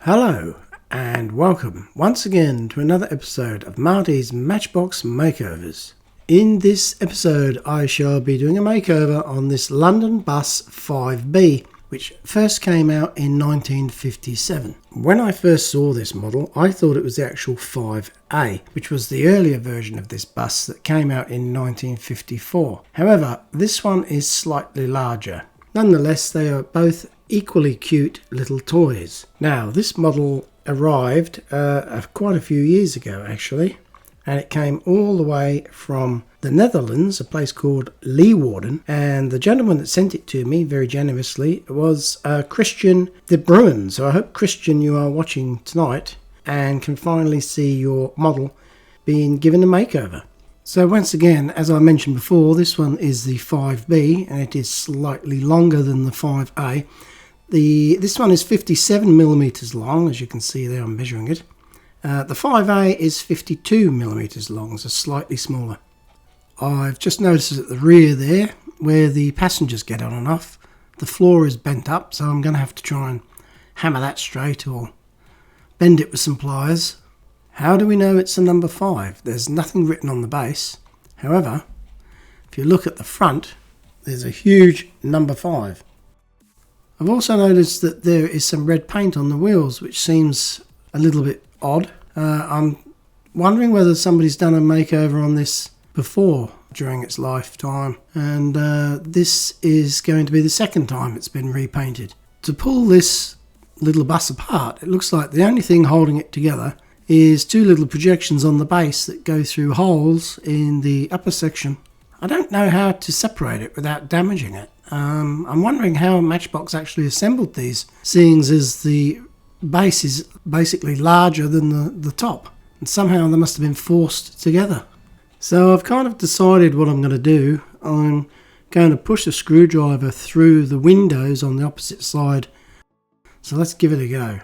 Hello and welcome once again to another episode of Marty's Matchbox Makeovers. In this episode I shall be doing a makeover on this London bus 5b, which first came out in 1957. When I first saw this model I thought it was the actual 5a, which was the earlier version of this bus that came out in 1954. However, this one is slightly larger. Nonetheless, they are both equally cute little toys. Now, this model arrived quite a few years ago actually, and it came all the way from the Netherlands, a place called Leeuwarden, and the gentleman that sent it to me very generously was Christian de Bruin. So I hope, Christian, you are watching tonight and can finally see your model being given a makeover. So once again, as I mentioned before, this one is the 5b and it is slightly longer than the 5a. This one is 57 millimeters long, as you can see there. I'm measuring it. The 5a is 52 millimeters long, so slightly smaller. I've just noticed at the rear there, where the passengers get on and off, the floor is bent up, so I'm going to have to try and hammer that straight or bend it with some pliers. How do we know it's a number 5? There's nothing written on the base. However, if you look at the front, there's a huge number 5. I've also noticed that there is some red paint on the wheels, which seems a little bit odd. I'm wondering whether somebody's done a makeover on this before during its lifetime, and this is going to be the second time it's been repainted. To pull this little bus apart, it looks like the only thing holding it together is two little projections on the base that go through holes in the upper section. I don't know how to separate it without damaging it. I'm wondering how Matchbox actually assembled these, seeing as the base is basically larger than the top, and somehow they must have been forced together. So I've kind of decided what I'm going to do. I'm going to push a screwdriver through the windows on the opposite side. So let's give it a go.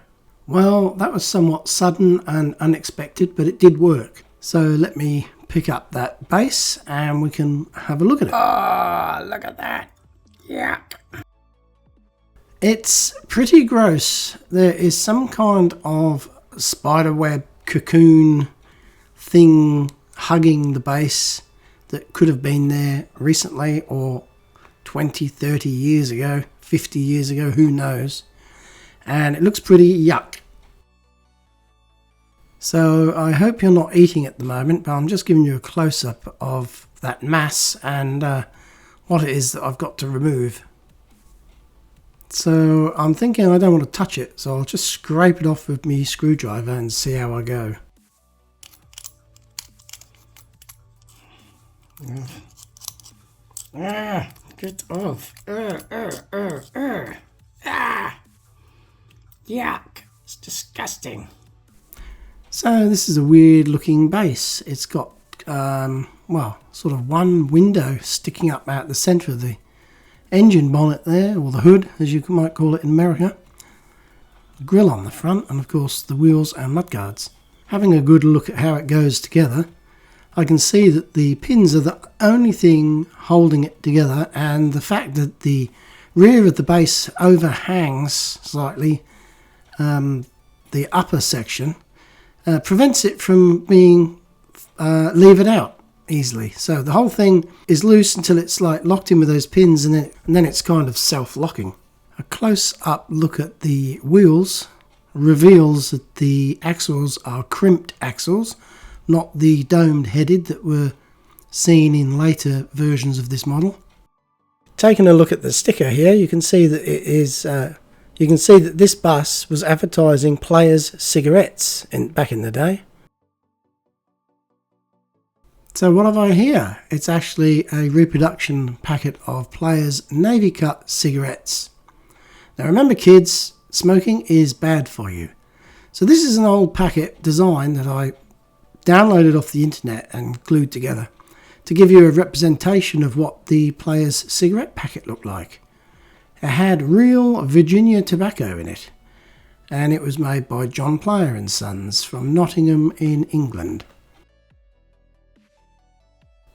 Well, that was somewhat sudden and unexpected, but it did work. So let me pick up that base and we can have a look at it. Oh, look at that. Yuck. It's pretty gross. There is some kind of spiderweb cocoon thing hugging the base that could have been there recently or 20, 30 years ago, 50 years ago, who knows. And it looks pretty yuck. So I hope you're not eating at the moment, but I'm just giving you a close-up of that mass and what it is that I've got to remove. So I'm thinking I don't want to touch it, so I'll just scrape it off with my screwdriver and see how I go. Get off. Yuck. It's disgusting. So this is a weird looking base. It's got, sort of one window sticking up out the centre of the engine bonnet there, or the hood as you might call it in America. The grill on the front, and of course the wheels and mudguards. Having a good look at how it goes together, I can see that the pins are the only thing holding it together, and the fact that the rear of the base overhangs slightly the upper section prevents it from being levered out easily. So the whole thing is loose until it's like locked in with those pins, and then it's kind of self-locking. A close-up look at the wheels reveals that the axles are crimped axles, not the domed headed that were seen in later versions of this model. Taking a look at the sticker here, you can see that it is this bus was advertising Players cigarettes back in the day. So what have I here? It's actually a reproduction packet of Players Navy Cut cigarettes. Now remember kids, smoking is bad for you. So this is an old packet design that I downloaded off the internet and glued together to give you a representation of what the Players cigarette packet looked like. It had real Virginia tobacco in it, and it was made by John Player and Sons from Nottingham in England.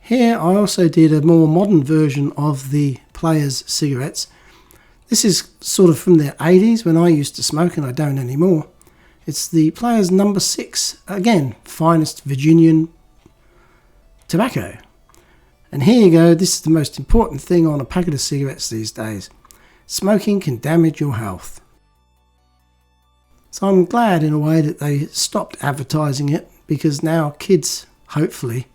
Here I also did a more modern version of the Players cigarettes. This is sort of from the 80s when I used to smoke and I don't anymore. It's the Player's No. 6, again, finest Virginian tobacco. And here you go, this is the most important thing on a packet of cigarettes these days. Smoking can damage your health. So I'm glad in a way that they stopped advertising it, because now kids, hopefully,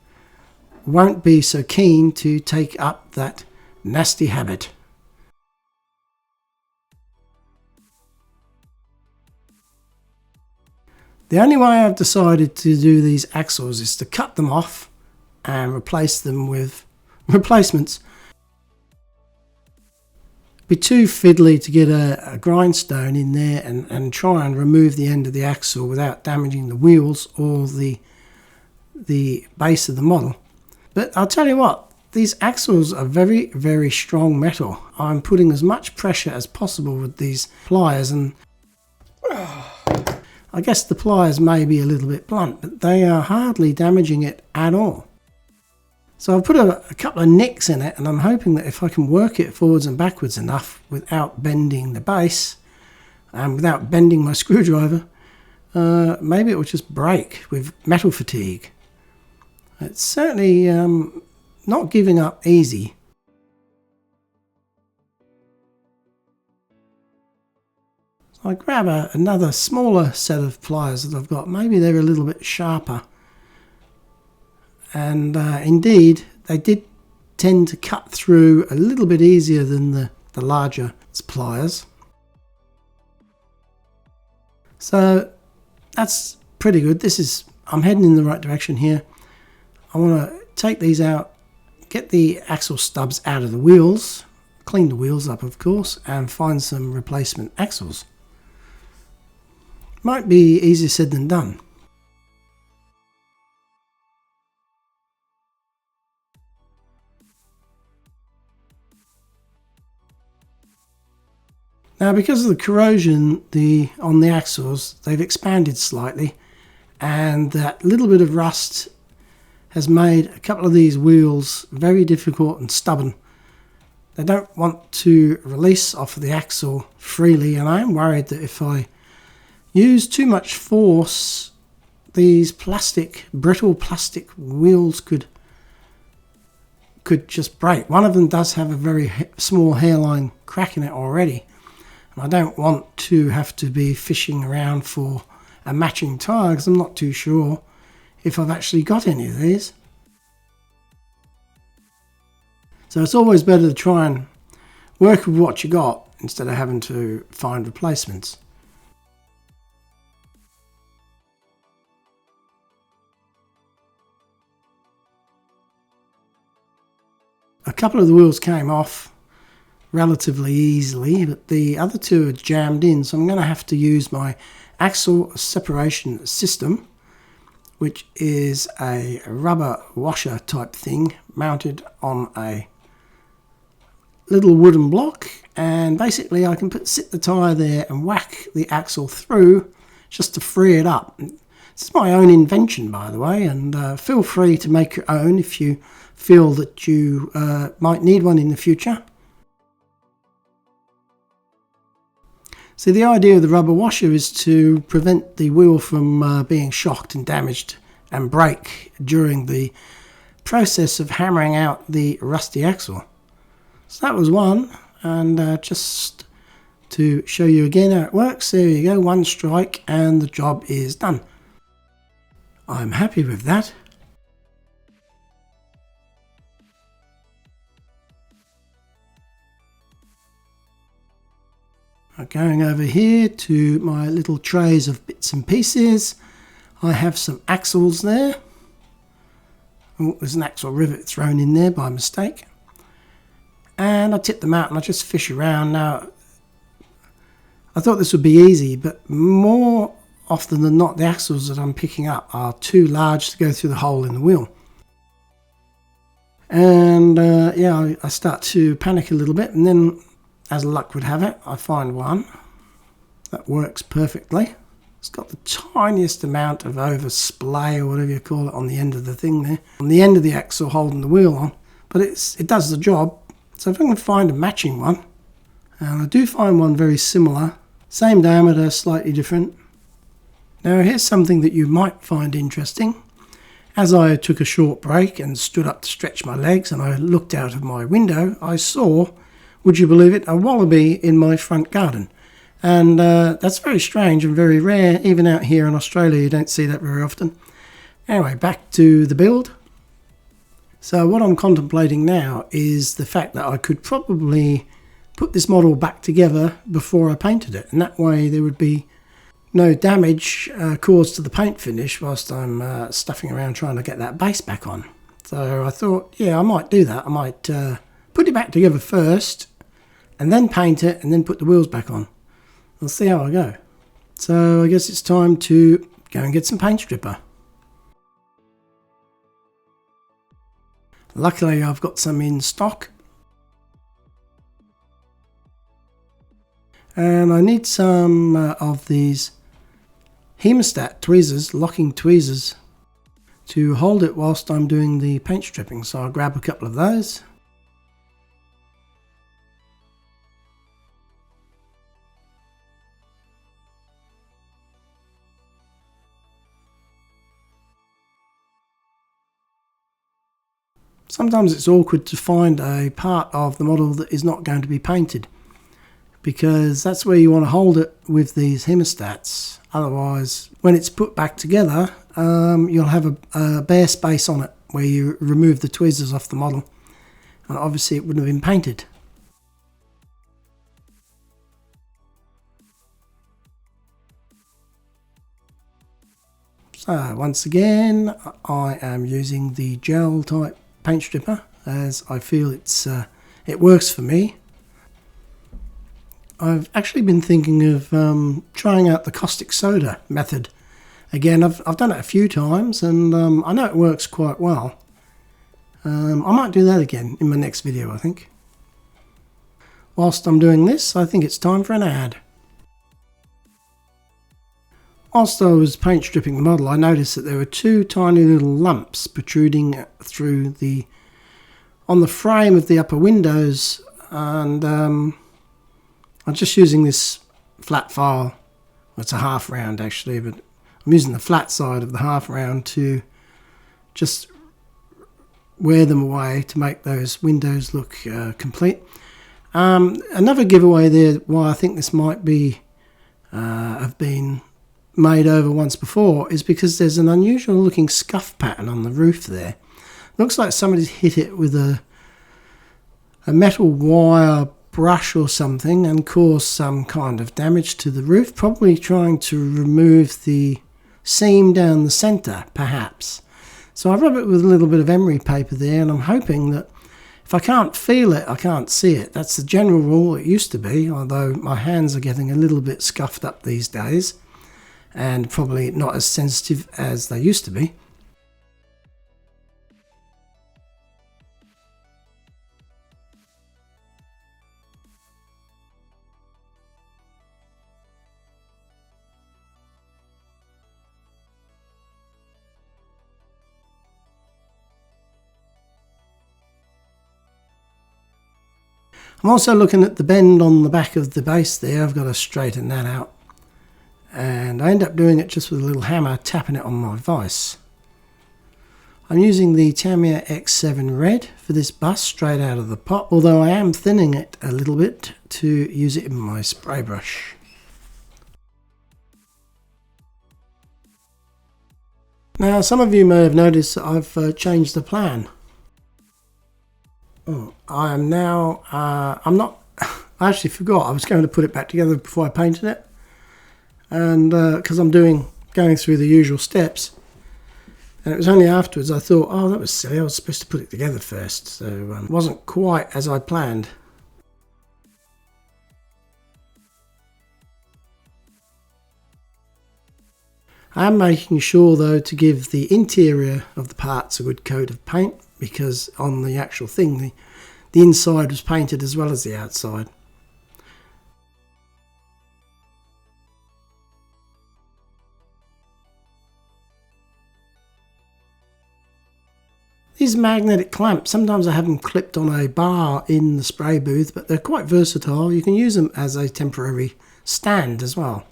won't be so keen to take up that nasty habit. The only way I've decided to do these axles is to cut them off and replace them with replacements. It'd be too fiddly to get a grindstone in there and try and remove the end of the axle without damaging the wheels or the base of the model. But I'll tell you what, these axles are very, very strong metal. I'm putting as much pressure as possible with these pliers, and I guess the pliers may be a little bit blunt, but they are hardly damaging it at all. So I've put a couple of nicks in it, and I'm hoping that if I can work it forwards and backwards enough without bending the base and without bending my screwdriver, maybe it will just break with metal fatigue. It's certainly not giving up easy. So I grab another smaller set of pliers that I've got. Maybe they're a little bit sharper. And indeed, they did tend to cut through a little bit easier than the larger pliers. So that's pretty good. I'm heading in the right direction here. I want to take these out, get the axle stubs out of the wheels, clean the wheels up of course, and find some replacement axles. Might be easier said than done. Now, because of the corrosion on the axles, they've expanded slightly, and that little bit of rust has made a couple of these wheels very difficult and stubborn. They don't want to release off of the axle freely, and I am worried that if I use too much force, these brittle plastic wheels could just break. One of them does have a very small hairline crack in it already. I don't want to have to be fishing around for a matching tyre, because I'm not too sure if I've actually got any of these. So it's always better to try and work with what you got instead of having to find replacements. A couple of the wheels came off relatively easily, but the other two are jammed in, so I'm going to have to use my axle separation system, which is a rubber washer type thing mounted on a little wooden block, and basically I can sit the tyre there and whack the axle through just to free it up. This is my own invention, by the way, and feel free to make your own if you feel that you might need one in the future. So the idea of the rubber washer is to prevent the wheel from being shocked and damaged and break during the process of hammering out the rusty axle. So that was one, and just to show you again how it works, there you go, one strike and the job is done. I'm happy with that. Going over here to my little trays of bits and pieces, I have some axles there. Oh, there's an axle rivet thrown in there by mistake. And I tip them out and I just fish around. Now, I thought this would be easy, but more often than not, the axles that I'm picking up are too large to go through the hole in the wheel. And yeah, I start to panic a little bit, and then, as luck would have it, I find one that works perfectly. It's got the tiniest amount of oversplay, or whatever you call it, on the end of the thing there, on the end of the axle holding the wheel on, but it does the job. So if I can find a matching one, and I do find one very similar, same diameter, slightly different, Now here's something that you might find interesting. As I took a short break and stood up to stretch my legs and I looked out of my window, I saw, would you believe it, a wallaby in my front garden. And that's very strange and very rare. Even out here in Australia you don't see that very often. Anyway, back to the build. So what I'm contemplating now is the fact that I could probably put this model back together before I painted it, and that way there would be no damage caused to the paint finish whilst I'm stuffing around trying to get that base back on. So I thought, yeah, I might do that. I might put it back together first and then paint it and then put the wheels back on. We'll see how I go. So I guess it's time to go and get some paint stripper. Luckily I've got some in stock. And I need some of these hemostat tweezers, locking tweezers, to hold it whilst I'm doing the paint stripping. So I'll grab a couple of those. Sometimes it's awkward to find a part of the model that is not going to be painted, because that's where you want to hold it with these hemostats. Otherwise, when it's put back together, you'll have a bare space on it where you remove the tweezers off the model, and obviously it wouldn't have been painted. So once again, I am using the gel type paint stripper as I feel it works for me. I've actually been thinking of trying out the caustic soda method. Again, I've done it a few times and I know it works quite well. I might do that again in my next video, I think. Whilst I'm doing this, I think it's time for an ad. Whilst I was paint stripping the model, I noticed that there were two tiny little lumps protruding through on the frame of the upper windows, and I'm just using this flat file. Well, it's a half round actually, but I'm using the flat side of the half round to just wear them away to make those windows look complete. Another giveaway there why I think this might be have been made over once before is because there's an unusual looking scuff pattern on the roof there. Looks like somebody's hit it with a metal wire brush or something and caused some kind of damage to the roof, probably trying to remove the seam down the centre perhaps. So I rub it with a little bit of emery paper there, and I'm hoping that if I can't feel it, I can't see it. That's the general rule. It used to be, although my hands are getting a little bit scuffed up these days and probably not as sensitive as they used to be. I'm also looking at the bend on the back of the base there. I've got to straighten that out. And I end up doing it just with a little hammer, tapping it on my vise. I'm using the Tamiya X7 Red for this bus straight out of the pot, although I am thinning it a little bit to use it in my spray brush. Now some of you may have noticed that I've changed the plan. I am now, I actually forgot I was going to put it back together before I painted it. And because I'm going through the usual steps, and it was only afterwards I thought, oh, that was silly, I was supposed to put it together first, so it wasn't quite as I planned. I am making sure though to give the interior of the parts a good coat of paint, because on the actual thing the inside was painted as well as the outside. These magnetic clamps, sometimes I have them clipped on a bar in the spray booth, but they're quite versatile. You can use them as a temporary stand as well.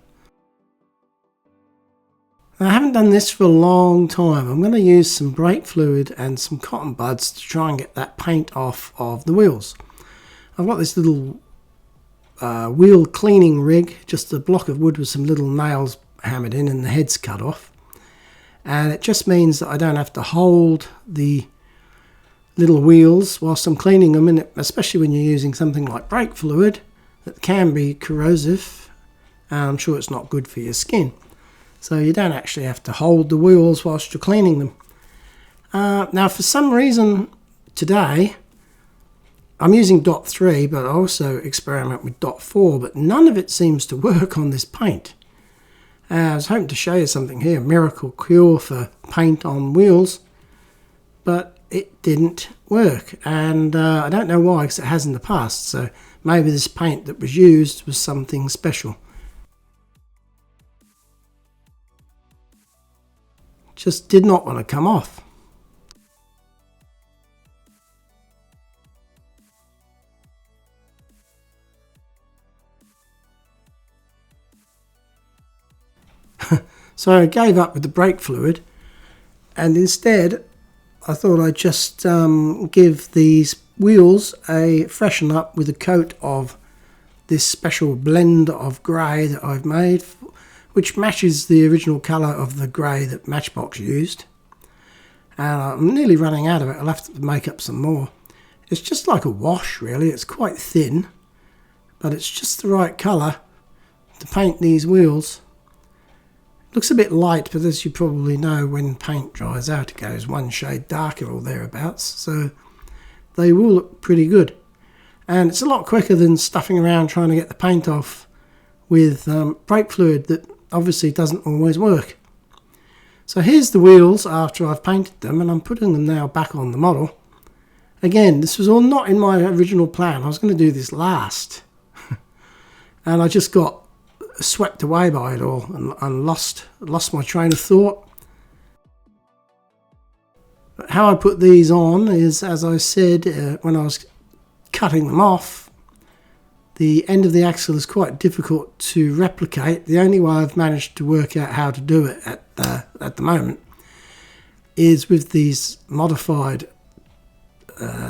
I haven't done this for a long time. I'm going to use some brake fluid and some cotton buds to try and get that paint off of the wheels. I've got this little wheel cleaning rig, just a block of wood with some little nails hammered in and the head's cut off. And it just means that I don't have to hold the little wheels whilst I'm cleaning them, and especially when you're using something like brake fluid that can be corrosive, and I'm sure it's not good for your skin. So you don't actually have to hold the wheels whilst you're cleaning them. Now for some reason today I'm using .3, but I also experiment with .4, but none of it seems to work on this paint. I was hoping to show you something here, miracle cure for paint on wheels, but it didn't work, and I don't know why, because it has in the past, so maybe this paint that was used was something special. Just did not want to come off. So I gave up with the brake fluid, and instead I thought I'd just give these wheels a freshen up with a coat of this special blend of grey that I've made, which matches the original colour of the grey that Matchbox used. And I'm nearly running out of it. I'll have to make up some more. It's just like a wash really. It's quite thin, but it's just the right colour to paint these wheels. Looks a bit light, but as you probably know, when paint dries out it goes one shade darker or thereabouts, so they will look pretty good. And it's a lot quicker than stuffing around trying to get the paint off with brake fluid that obviously doesn't always work. So here's the wheels after I've painted them, and I'm putting them now back on the model. Again, this was all not in my original plan. I was going to do this last and I just got swept away by it all and lost my train of thought. But how I put these on is, as I said when I was cutting them off, the end of the axle is quite difficult to replicate. The only way I've managed to work out how to do it at the moment is with these modified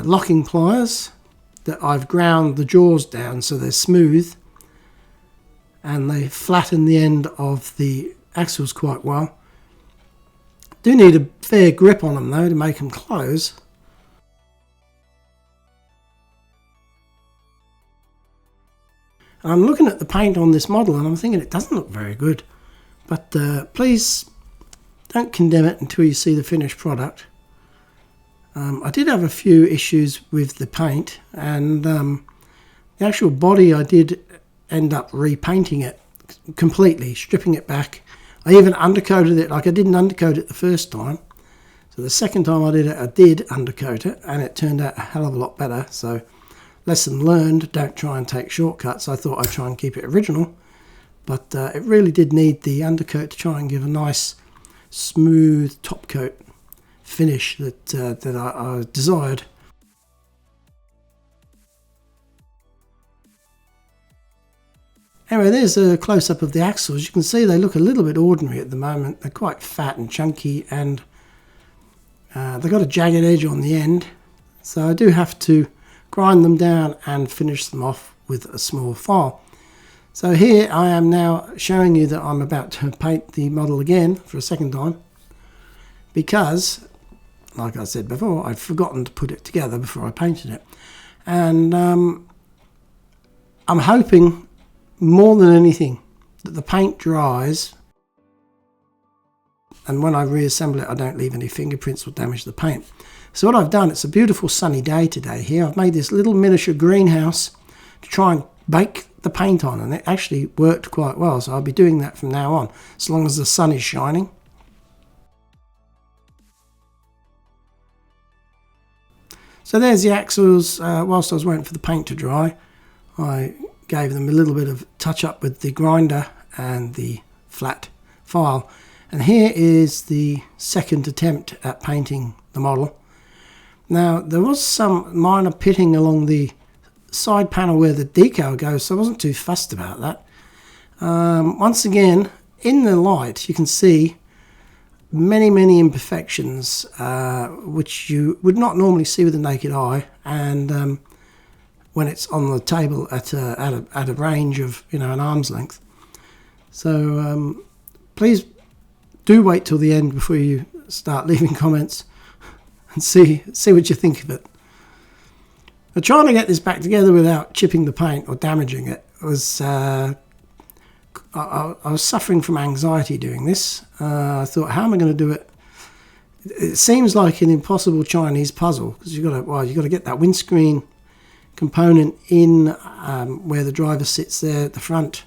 locking pliers that I've ground the jaws down so they're smooth, and they flatten the end of the axles quite well. Do need a fair grip on them though to make them close. And I'm looking at the paint on this model and I'm thinking it doesn't look very good, but please don't condemn it until you see the finished product. I did have a few issues with the paint, and the actual body I did end up repainting it completely, stripping it back. I even undercoated it. Like, I didn't undercoat it the first time, so the second time I did it, I did undercoat it, and it turned out a hell of a lot better. So lesson learned, don't try and take shortcuts. I thought I'd try and keep it original, but it really did need the undercoat to try and give a nice smooth top coat finish that I desired. Anyway, there's a close-up of the axles. You can see they look a little bit ordinary at the moment. They're quite fat and chunky, and they've got a jagged edge on the end. So I do have to grind them down and finish them off with a small file. So here I am now showing you that I'm about to paint the model again for a second time, because, like I said before, I'd forgotten to put it together before I painted it. And I'm hoping more than anything that the paint dries, and when I reassemble it I don't leave any fingerprints or damage the paint. So what I've done, it's a beautiful sunny day today here, I've made this little miniature greenhouse to try and bake the paint on, and it actually worked quite well, so I'll be doing that from now on as long as the sun is shining. So there's the axles. Whilst I was waiting for the paint to dry, I gave them a little bit of touch up with the grinder and the flat file. And here is the second attempt at painting the model. Now, there was some minor pitting along the side panel where the decal goes, so I wasn't too fussed about that. Once again, in the light you can see many imperfections, which you would not normally see with the naked eye, and when it's on the table at a range of an arm's length. So please do wait till the end before you start leaving comments and see what you think of it. But trying to get this back together without chipping the paint or damaging it was I was suffering from anxiety doing this. I thought, how am I going to do it? It seems like an impossible Chinese puzzle, because you've got to get that windscreen component in where the driver sits there at the front.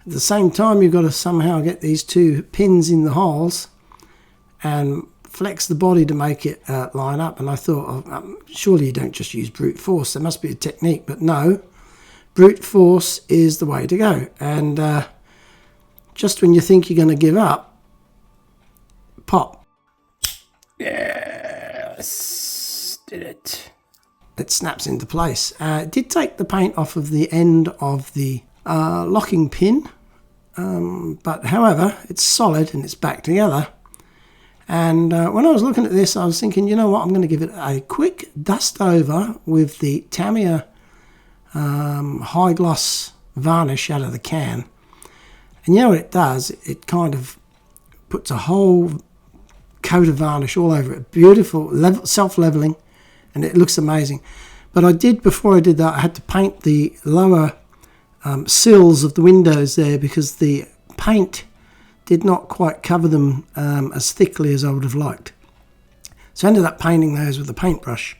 At the same time, you've got to somehow get these two pins in the holes and flex the body to make it line up. And I thought, surely you don't just use brute force. There must be a technique. But no, brute force is the way to go. And just when you think you're going to give up, pop. Yes, did it. It snaps into place. It did take the paint off of the end of the locking pin, but however, it's solid and it's back together. And when I was looking at this, I was thinking, you know what, I'm going to give it a quick dust over with the Tamiya high gloss varnish out of the can. And you know what it does? It kind of puts a whole coat of varnish all over it. Beautiful, self-leveling, and it looks amazing. But before I did that, I had to paint the lower sills of the windows there, because the paint did not quite cover them as thickly as I would have liked. So I ended up painting those with a paintbrush.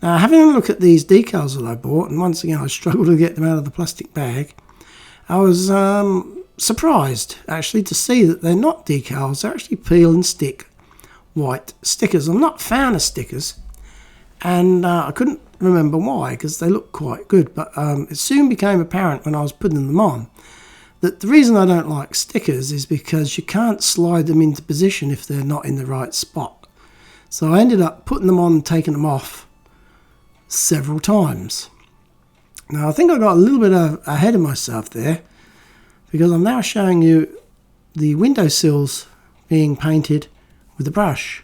Now, having a look at these decals that I bought, and once again I struggled to get them out of the plastic bag, I was surprised actually to see that they're not decals. They're actually peel and stick white stickers. I'm not a fan of stickers, and I couldn't remember why, because they look quite good, but it soon became apparent when I was putting them on that the reason I don't like stickers is because you can't slide them into position if they're not in the right spot. So I ended up putting them on and taking them off several times. Now, I think I got a little bit ahead of myself there, because I'm now showing you the windowsills being painted with a brush.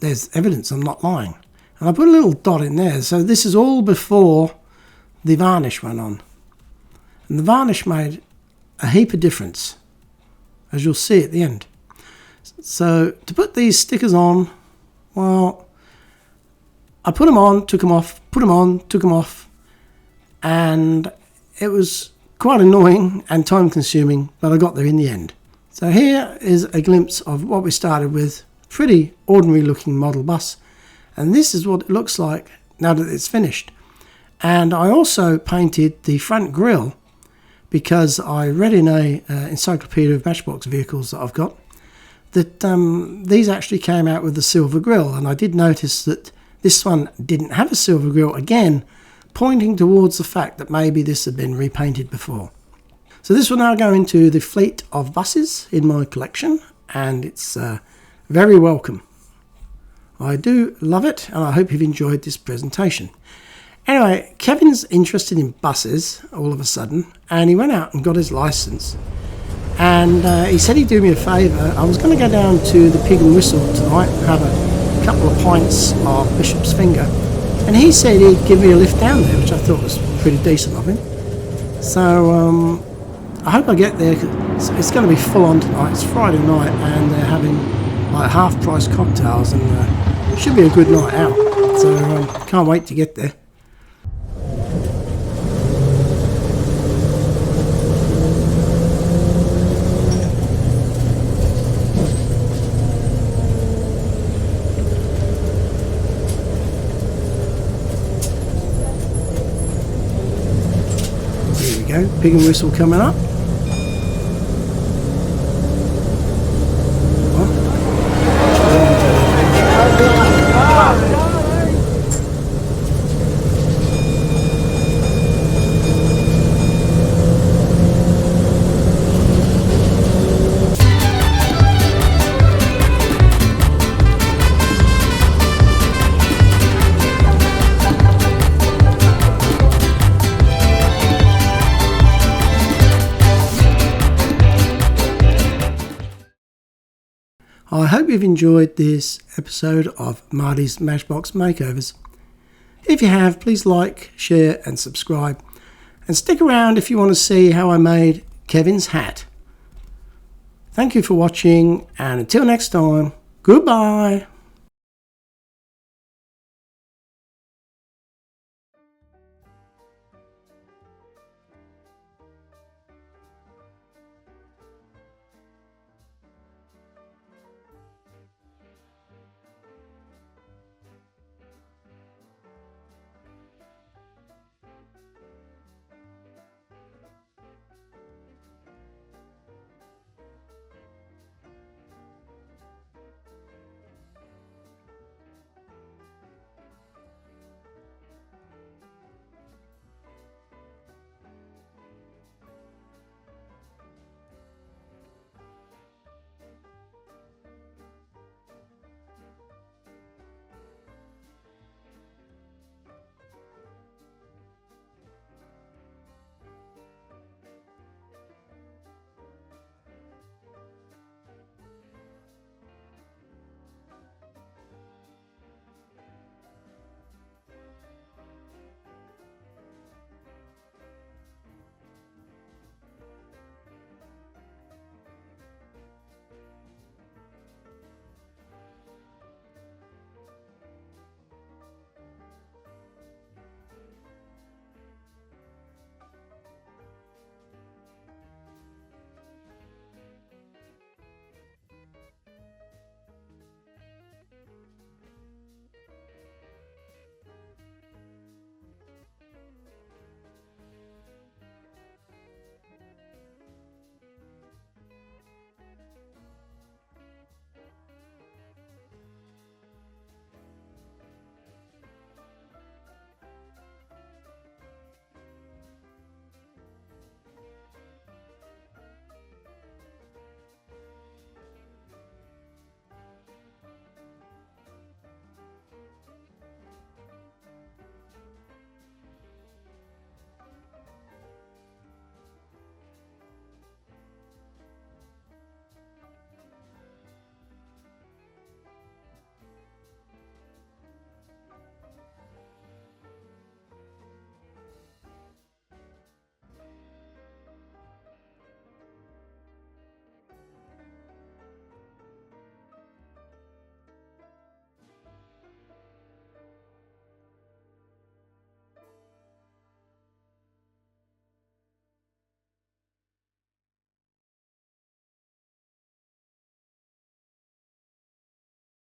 There's evidence I'm not lying. And I put a little dot in there. So this is all before the varnish went on. And the varnish made a heap of difference, as you'll see at the end. So to put these stickers on, well, I put them on, took them off, put them on, took them off. And it was quite annoying and time consuming, but I got there in the end. So here is a glimpse of what we started with. Pretty ordinary looking model bus, and this is what it looks like now that it's finished. And I also painted the front grille, because I read in a encyclopedia of Matchbox vehicles that I've got that these actually came out with a silver grille, and I did notice that this one didn't have a silver grille, again pointing towards the fact that maybe this had been repainted before. So this will now go into the fleet of buses in my collection, and it's very welcome. I do love it, and I hope you've enjoyed this presentation. Anyway, Kevin's interested in buses all of a sudden, and he went out and got his license. And he said he'd do me a favour. I was going to go down to the Pig and Whistle tonight and have a couple of pints of Bishop's Finger. And he said he'd give me a lift down there, which I thought was pretty decent of him. So I hope I get there, 'cause it's going to be full on tonight. It's Friday night, and they're having like half-price cocktails, and it should be a good night out. So can't wait to get there. Here we go, Pig and Whistle coming up. I hope you've enjoyed this episode of Marty's Matchbox Makeovers. If you have, please like, share and subscribe. And stick around if you want to see how I made Kevin's hat. Thank you for watching, and until next time, goodbye.